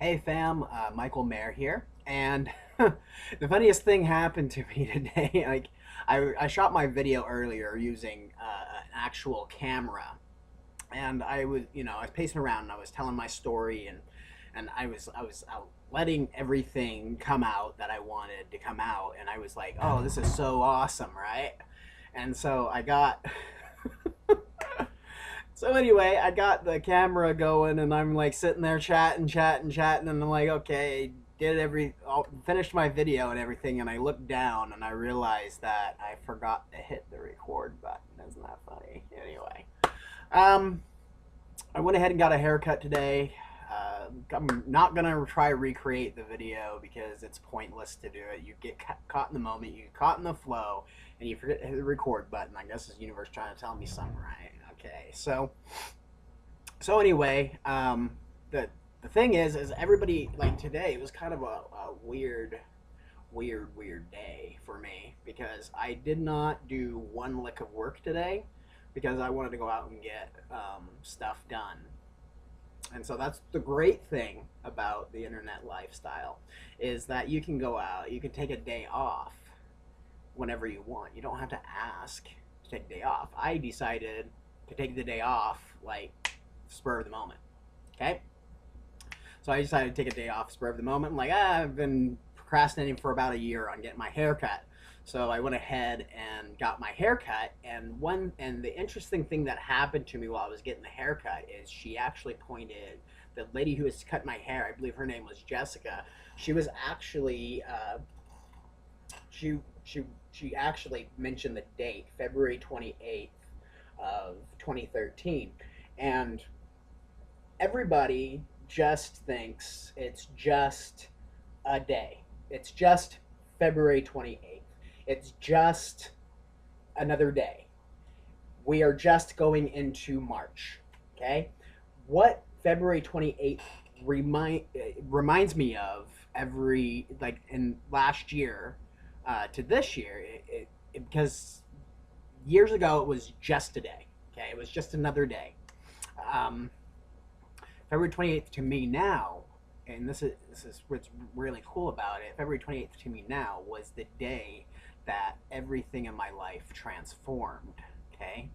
Hey fam, Michael Mayer here, and the funniest thing happened to me today. I shot my video earlier using an actual camera, and I was pacing around and I was telling my story, and I was letting everything come out that I wanted to come out, and I was like, oh, this is so awesome, right? And so I got So anyway, I got the camera going and I'm like sitting there chatting, and I'm like, okay, finished my video and everything, and I looked down and I realized that I forgot to hit the record button. Isn't that funny? Anyway, um, I went ahead and got a haircut today. I'm not gonna try to recreate the video because it's pointless to do it. You get caught in the moment, you get caught in the flow, and you forget to hit the record button. I guess the universe trying to tell me something, right? Okay, so anyway, the thing is everybody like today it was kind of a weird day for me because I did not do one lick of work today because I wanted to go out and get stuff done. And so that's the great thing about the internet lifestyle is that you can go out, you can take a day off whenever you want. You don't have to ask to take a day off. I decided to take the day off like spur of the moment. Okay? So I decided to take a day off spur of the moment. I'm like, I've been procrastinating for about a year on getting my hair cut. So I went ahead and got my haircut, and the interesting thing that happened to me while I was getting the haircut is she actually pointed the lady who was cutting my hair. I believe her name was Jessica. She was actually she she actually mentioned the date, February 28th of 2013, and everybody just thinks it's just a day. It's just February 28th. It's just another day. We are just going into March. Okay? What February 28th reminds me of every, like in last year to this year, because years ago it was just a day. Okay? It was just another day. Um, February 28th to me now, and this is what's really cool about it. February 28th to me now was the day that everything in my life transformed. Okay,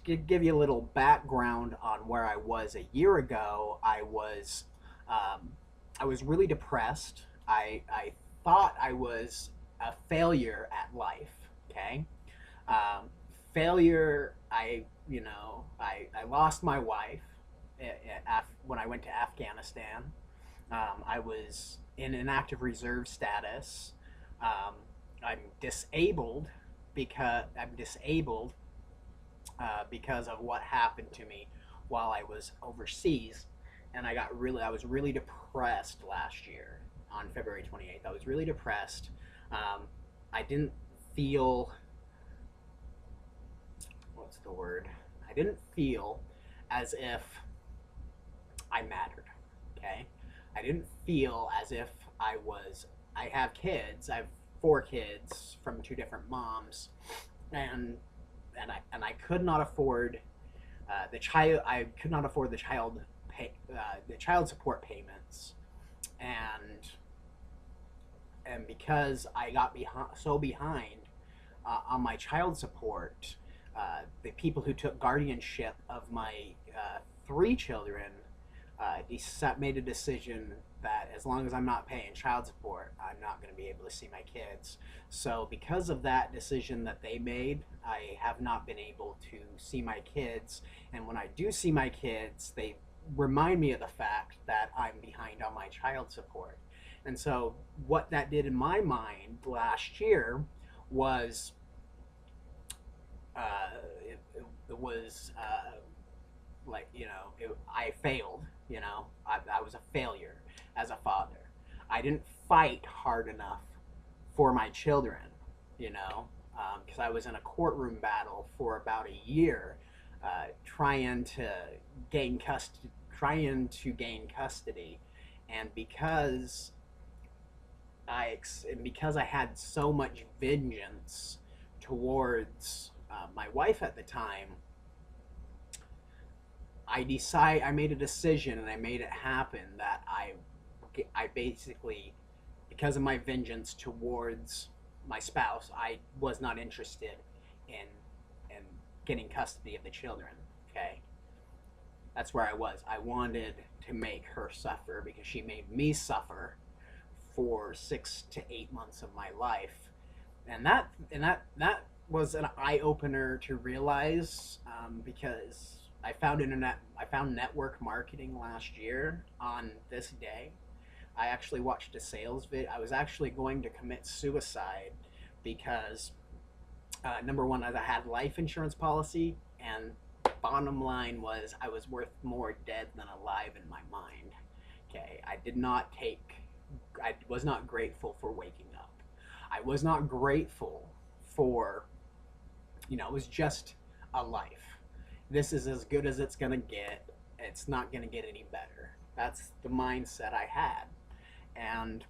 to give you a little background on where I was a year ago, um, I was really depressed. I thought I was a failure at life. Okay, um, failure. I lost my wife when I went to Afghanistan. I was in an active reserve status. Um, I'm disabled because of what happened to me while I was overseas, and I was really depressed last year on February 28th. I was really depressed. I didn't feel what's the word? I didn't feel as if I mattered. Okay, I didn't feel as if I was. I have kids. I have four kids from two different moms, and I could not afford the child. I could not afford the child support payments, and because I got behind on my child support, the people who took guardianship of my three children made a decision that as long as I'm not paying child support, I'm not going to be able to see my kids. So, because of that decision that they made, I have not been able to see my kids. And when I do see my kids, they remind me of the fact that I'm behind on my child support. And so, what that did in my mind last year was it was like I failed. I was a failure as a father. I didn't fight hard enough for my children. Because I was in a courtroom battle for about a year, trying to gain custody, and because I had so much vengeance towards my wife at the time, I made a decision and I made it happen that I I basically, because of my vengeance towards my spouse, I was not interested in getting custody of the children. Okay, that's where I was. I wanted to make her suffer because she made me suffer for 6 to 8 months of my life, and that was an eye opener to realize, because I found network marketing last year on this day. I actually watched a sales vid. I was actually going to commit suicide because, number one, I had life insurance policy, and bottom line was I was worth more dead than alive in my mind. Okay, I was not grateful for waking up. I was not grateful for, it was just a life. This is as good as it's gonna get. It's not gonna get any better. That's the mindset I had, and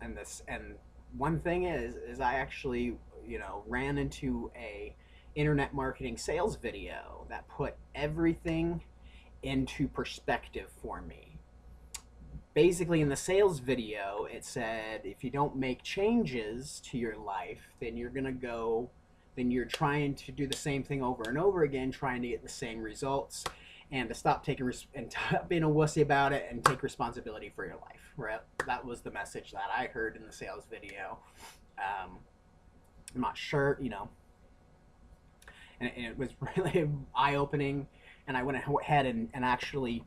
and one thing is I actually, ran into a internet marketing sales video that put everything into perspective for me. Basically, in the sales video, it said if you don't make changes to your life, then you're trying to do the same thing over and over again, trying to get the same results, and to stop and stop being a wussy about it and take responsibility for your life. Right? That was the message that I heard in the sales video. I'm not sure, and it was really eye opening. And I went ahead and actually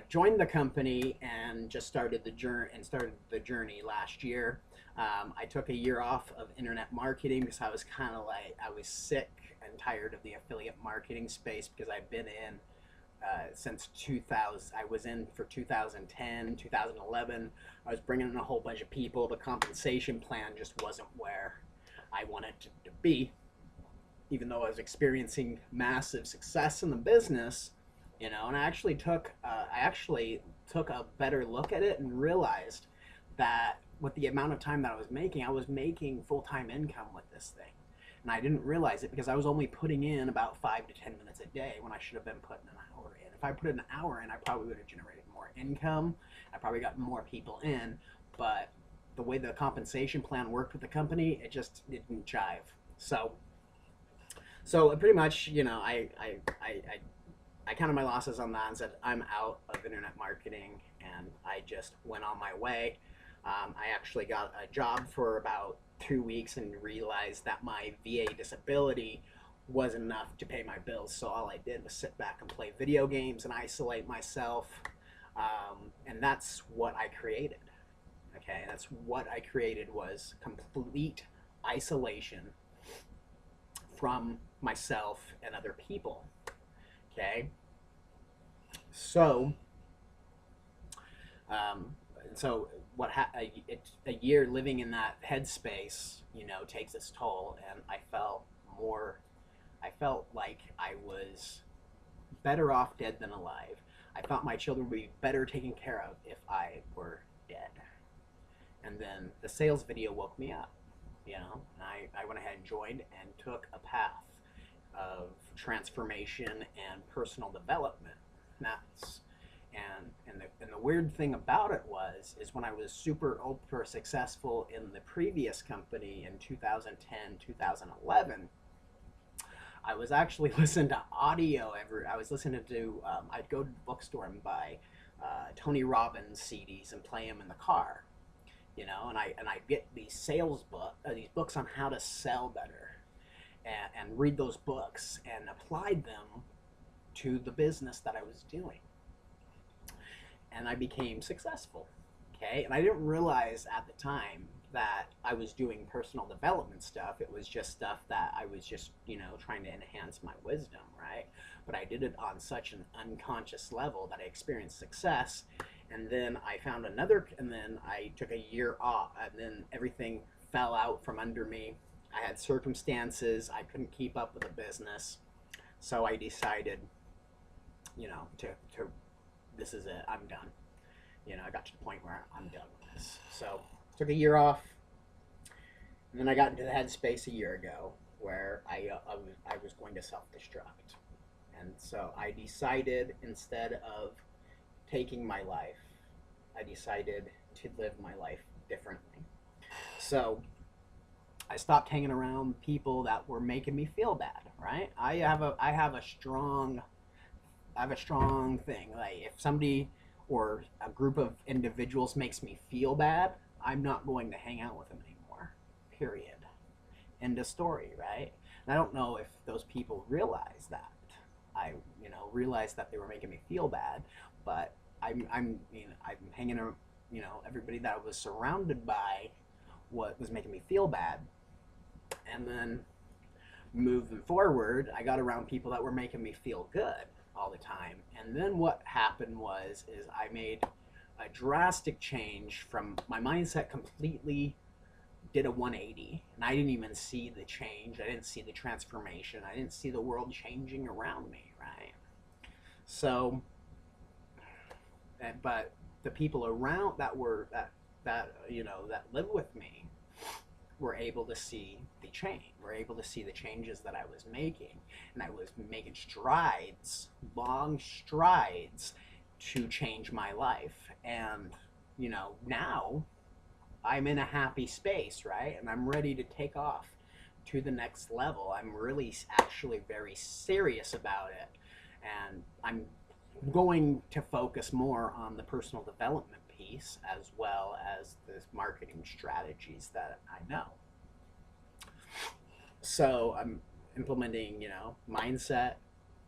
joined the company and just started the journey last year. I took a year off of internet marketing because I was kind of like, I was sick and tired of the affiliate marketing space, because I've been in since 2000. I was in for 2010, 2011. I was bringing in a whole bunch of people. The compensation plan just wasn't where I wanted to be, even though I was experiencing massive success in the business. And I actually took a better look at it and realized that with the amount of time that I was making full-time income with this thing. And I didn't realize it because I was only putting in about 5 to 10 minutes a day when I should have been putting an hour in. If I put an hour in, I probably would have generated more income. I probably got more people in, but the way the compensation plan worked with the company, it just didn't jive. So pretty much, I counted my losses on that and said, I'm out of internet marketing, and I just went on my way. I actually got a job for about 2 weeks and realized that my VA disability wasn't enough to pay my bills. So all I did was sit back and play video games and isolate myself. And that's what I created. Okay, that's what I created, was complete isolation from myself and other people. Okay, so a year living in that headspace, takes its toll, and I felt like I was better off dead than alive. I thought my children would be better taken care of if I were dead. And then the sales video woke me up, and I went ahead and joined and took a path of transformation and personal development. And the weird thing about it is when I was super ultra successful in the previous company in 2010, 2011, I was actually listening to audio I was listening to, I'd go to the bookstore and buy Tony Robbins CDs and play them in the car, and I'd get these these books on how to sell better, and read those books and applied them to the business that I was doing. And I became successful. Okay, and I didn't realize at the time that I was doing personal development stuff. It was just stuff that I was just, trying to enhance my wisdom, right? But I did it on such an unconscious level that I experienced success. And then and then I took a year off, and then everything fell out from under me. I had circumstances, I couldn't keep up with the business. So I decided, to this is it, I'm done. I got to the point where I'm done with this. So took a year off, and then I got into the headspace a year ago where I was going to self-destruct. And so I decided, instead of taking my life, I decided to live my life differently. So I stopped hanging around people that were making me feel bad, right? I have a strong thing. Like if somebody or a group of individuals makes me feel bad, I'm not going to hang out with them anymore. Period. End of story, right? And I don't know if those people realize that. I, realized that they were making me feel bad, but I'm hanging around, everybody that I was surrounded by what was making me feel bad. And then moving forward, I got around people that were making me feel good all the time. And then what happened is I made a drastic change from my mindset completely did a 180, and I didn't even see the change. I didn't see the transformation. I didn't see the world changing around me, right? So, but the people around that live with me were able to see the change. Were able to see the changes that I was making, and I was making strides, long strides, to change my life. And now I'm in a happy space, right? And I'm ready to take off to the next level. I'm really actually very serious about it. And I'm going to focus more on the personal development piece as well as the marketing strategies that I know. So I'm implementing, mindset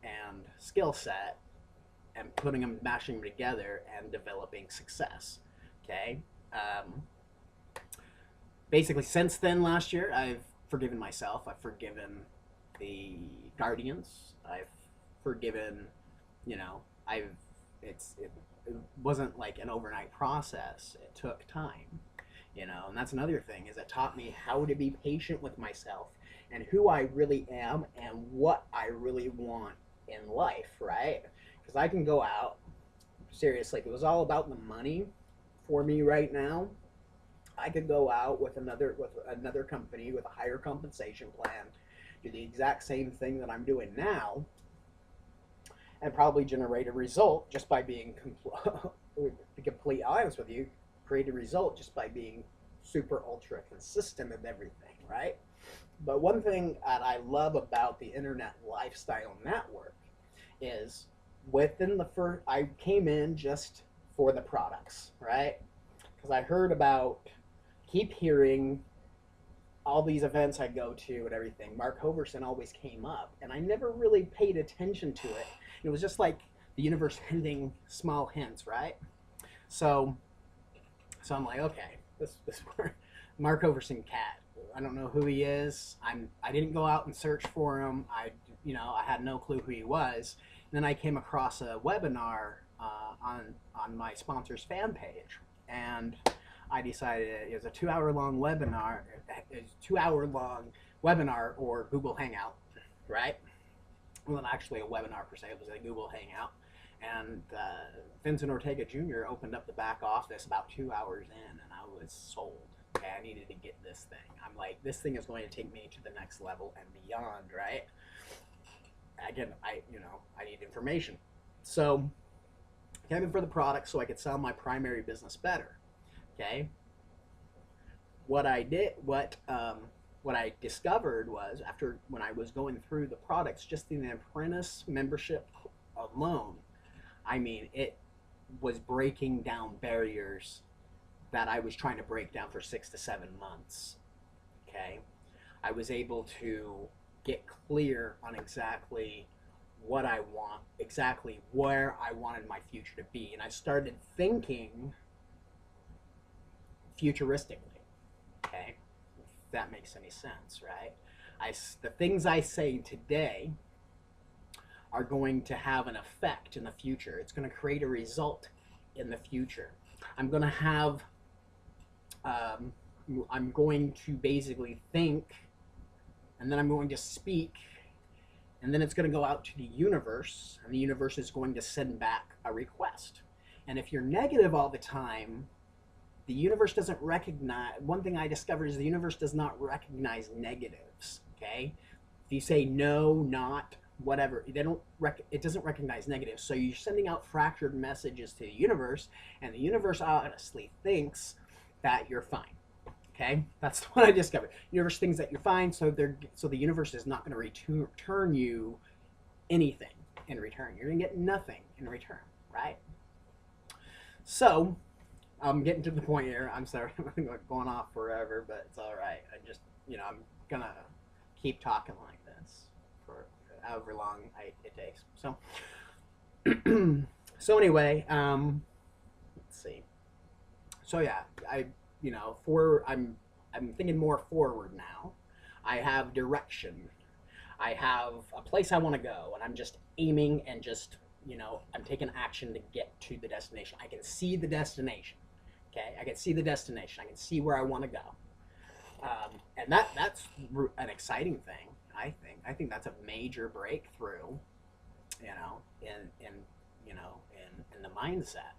and skill set and putting them, mashing them together and developing success. Okay. Basically, since then, last year, I've forgiven myself. I've forgiven the guardians. I've forgiven, I've it wasn't like an overnight process. It took time, and that's another thing is it taught me how to be patient with myself and who I really am and what I really want in life, right? Because I can go out, seriously, if it was all about the money for me right now, I could go out with another company with a higher compensation plan, do the exact same thing that I'm doing now, and probably generate a result just by being to be completely honest with you, create a result just by being super ultra consistent with everything, right? But one thing that I love about the Internet Lifestyle Network is within the first, I came in just for the products, right? Because I heard about, keep hearing all these events I go to and everything. Mark Hoverson always came up, and I never really paid attention to it. It was just like the universe hinting small hints, right? So I'm like, okay, this Mark Hoverson cat. I don't know who he is. I didn't go out and search for him. I had no clue who he was. And then I came across a webinar on my sponsor's fan page, and I decided it was a 2 hour long webinar. It's 2 hour long webinar or Google Hangout, right? Well, not actually a webinar per se. It was a Google Hangout, and Vincent Ortega Jr. opened up the back office about 2 hours in, and I was sold. Okay, I needed to get this thing. I'm like, this thing is going to take me to the next level and beyond, right? Again, I need information. So I came in for the product so I could sell my primary business better. Okay. What I discovered was when I was going through the products, just in the apprentice membership alone, I mean, it was breaking down barriers that I was trying to break down for 6 to 7 months. Okay. I was able to get clear on exactly what I want, exactly where I wanted my future to be. And I started thinking futuristically. Okay. If that makes any sense, right? The things I say today are going to have an effect in the future. It's going to create a result in the future. I'm going to have I'm going to basically think, and then I'm going to speak, and then it's going to go out to the universe, and the universe is going to send back a request. And if you're negative all the time, the universe doesn't recognize, one thing I discovered is the universe does not recognize negatives, okay? If you say no, not, whatever. It doesn't recognize negative. So you're sending out fractured messages to the universe, and the universe honestly thinks that you're fine. Okay, that's what I discovered. The universe thinks that you're fine, so the universe is not going to return you anything in return. You're going to get nothing in return, right? So I'm getting to the point here. I'm sorry, I'm going off forever, but it's all right. I'm gonna keep talking like this for however long it takes. So, so anyway, let's see. So yeah, I'm thinking more forward now. I have direction. I have a place I want to go, and I'm just aiming and just I'm taking action to get to the destination. I can see the destination. Okay, I can see the destination. I can see where I want to go, and that's an exciting thing. I think that's a major breakthrough. In the mindset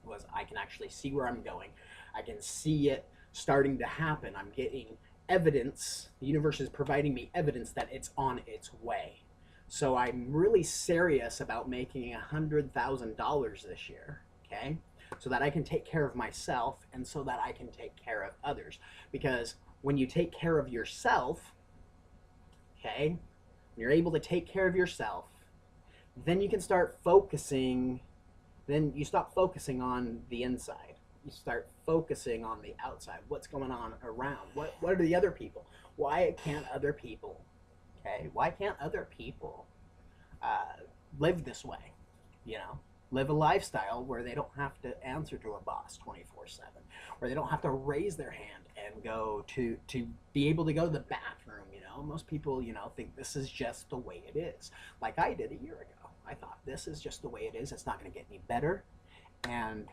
was I can actually see where I'm going. I can see it starting to happen. I'm getting evidence. The universe is providing me evidence that it's on its way. So I'm really serious about making $100,000 this year. Okay. So that I can take care of myself and so that I can take care of others. Because when you take care of yourself, okay, when you're able to take care of yourself, then you can start focusing, then you stop focusing on the inside. You start focusing on the outside. What's going on around? What are the other people? Why can't other people, okay, why can't other people live this way, live a lifestyle where they don't have to answer to a boss 24/7, where they don't have to raise their hand and go to be able to go to the bathroom. Most people think this is just the way it is, like I did a year ago. I thought this is just the way it is. It's not going to get any better. And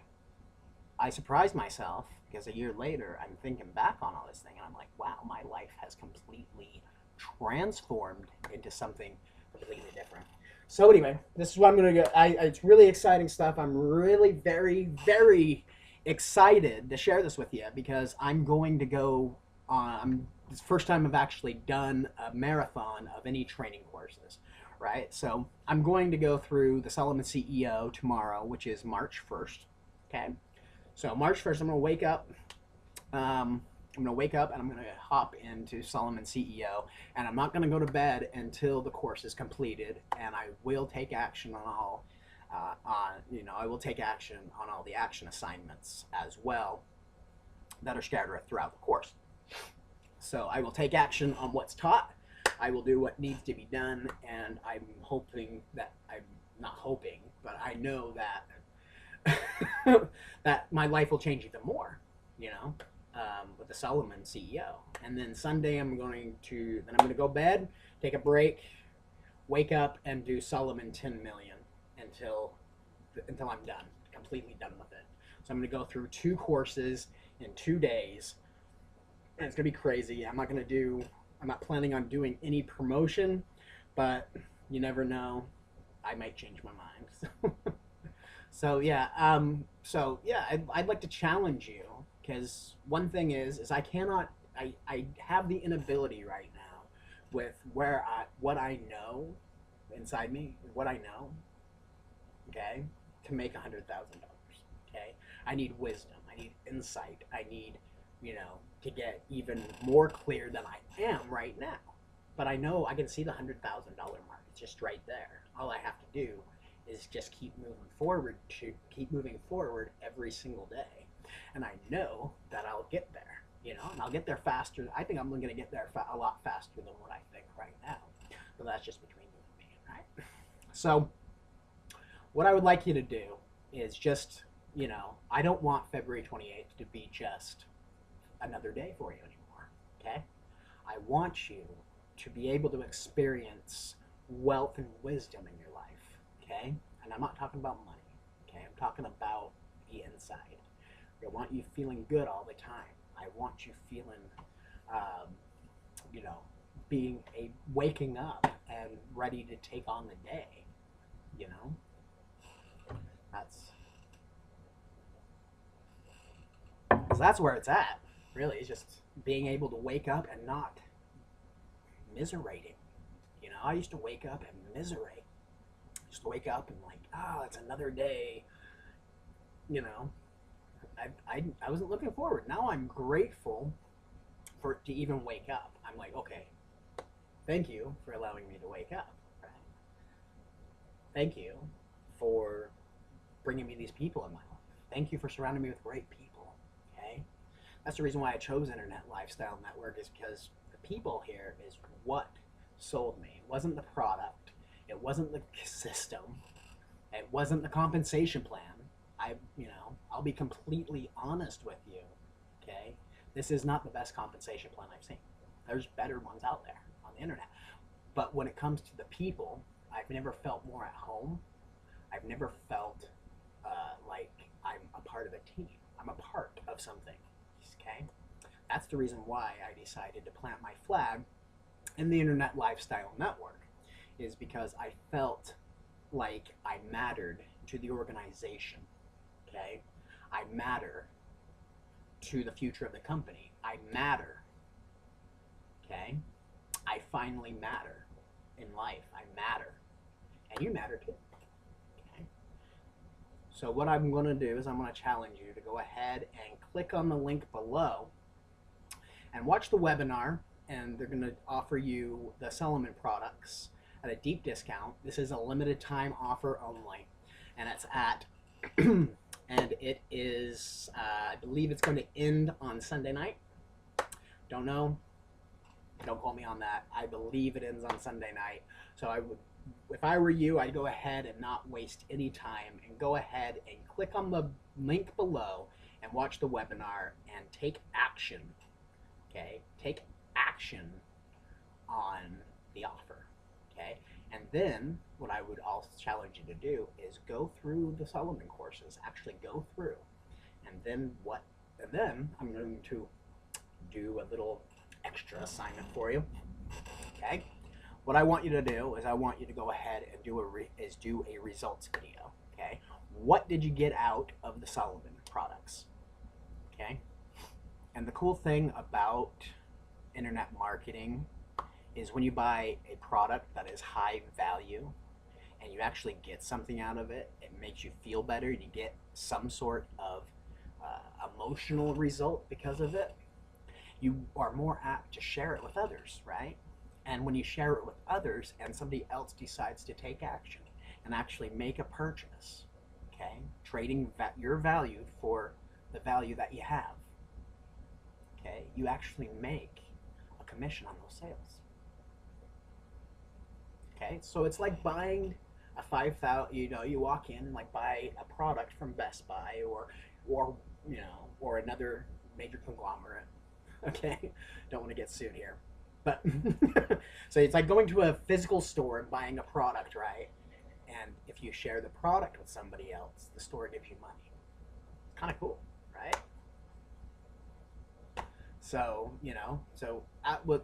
I surprised myself because a year later I'm thinking back on all this thing and I'm like, wow, my life has completely transformed into something completely different. So anyway, this is what I'm going to go. It's really exciting stuff. I'm really very, very excited to share this with you because I'm going to go on. It's the first time I've actually done a marathon of any training courses, right? So I'm going to go through the Solomon CEO tomorrow, which is March 1st. Okay. So March 1st, I'm going to wake up. I'm going to wake up and I'm going to hop into Solomon CEO, and I'm not going to go to bed until the course is completed, and I will take action on all, I will take action on all the action assignments as well that are scattered throughout the course. So I will take action on what's taught. I will do what needs to be done, and I'm not hoping, but I know that that my life will change even more, with the Solomon CEO. And then Sunday I'm going to go bed, take a break, wake up, and do Solomon 10 million until I'm done, completely done with it. So I'm going to go through 2 courses in 2 days, and it's going to be crazy. I'm not planning on doing any promotion, but you never know. I might change my mind. So yeah, I'd like to challenge you, because one thing is I have the inability right now with what I know inside me, what I know, okay, to make $100,000. Okay, I need wisdom, I need insight, I need to get even more clear than I am right now. But I know I can see the $100,000 mark. It's just right there. All I have to do is just keep moving forward every single day, and I know that I'll get there. And I'll get there faster. I think I'm going to get there a lot faster than what I think right now. But that's just between you and me, right? So, what I would like you to do is just, I don't want February 28th to be just another day for you anymore. Okay? I want you to be able to experience wealth and wisdom in your life. Okay? And I'm not talking about money. Okay? I'm talking about the inside. I want you feeling good all the time. I want you feeling, waking up and ready to take on the day. That's where it's at. Really, it's just being able to wake up and not miserating. I used to wake up in misery. I used to wake up and like, it's another day. You know, I wasn't looking forward. Now I'm grateful to even wake up. I'm like, okay, thank you for allowing me to wake up. Right? Thank you for bringing me these people in my life. Thank you for surrounding me with great people. Okay, that's the reason why I chose Internet Lifestyle Network, is because the people here is what sold me. It wasn't the product. It wasn't the system. It wasn't the compensation plan. I'll be completely honest with you. Okay, this is not the best compensation plan I've seen. There's better ones out there on the internet. But when it comes to the people, I've never felt more at home. I've never felt like I'm a part of a team. I'm a part of something. Okay, that's the reason why I decided to plant my flag in the Internet Lifestyle Network, is because I felt like I mattered to the organization. Okay, I matter to the future of the company. I matter. Okay, I finally matter in life. I matter, and you matter too. Okay, so what I'm going to do is I'm going to challenge you to go ahead and click on the link below and watch the webinar, and they're going to offer you the Solomon products at a deep discount. This is a limited time offer only, and it's at and it is I believe it's going to end on Sunday night. Don't know, don't call me on that. I believe it ends on Sunday night. So I would, if I were you, I'd go ahead and not waste any time and go ahead and click on the link below and watch the webinar and take action. Okay, take action on the offer. Okay, and then what I would also challenge you to do is go through the Solomon courses. Actually go through, and then I'm going to do a little extra assignment for you. Okay, what I want you to do is I want you to go ahead and do a results video. Okay, what did you get out of the Solomon products? Okay, and the cool thing about internet marketing is when you buy a product that is high value and you actually get something out of it, it makes you feel better. You get some sort of emotional result because of it. You are more apt to share it with others, right? And when you share it with others and somebody else decides to take action and actually make a purchase, okay, trading your value for the value that you have, okay, you actually make a commission on those sales. Okay, so it's like buying a 5,000. You walk in and like buy a product from Best Buy or another major conglomerate. Okay, don't want to get sued here, but so it's like going to a physical store and buying a product, right? And if you share the product with somebody else, the store gives you money. It's kind of cool, right? So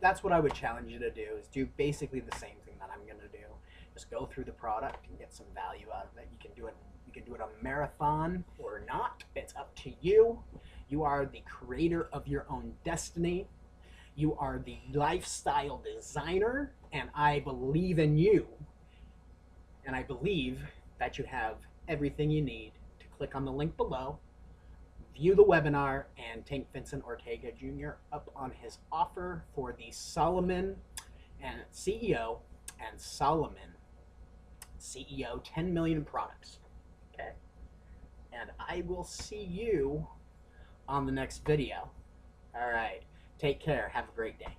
that's what I would challenge you to do, is do basically the same thing that I'm going to do. Just go through the product and get some value out of it. You can do it a marathon or not. It's up to you. You are the creator of your own destiny. You are the lifestyle designer, and I believe in you. And I believe that you have everything you need to click on the link below, view the webinar, and take Vincent Ortega Jr. up on his offer for the Solomon and CEO and Solomon CEO 10 million products. Okay, and I will see you on the next video. All right, take care. Have a great day.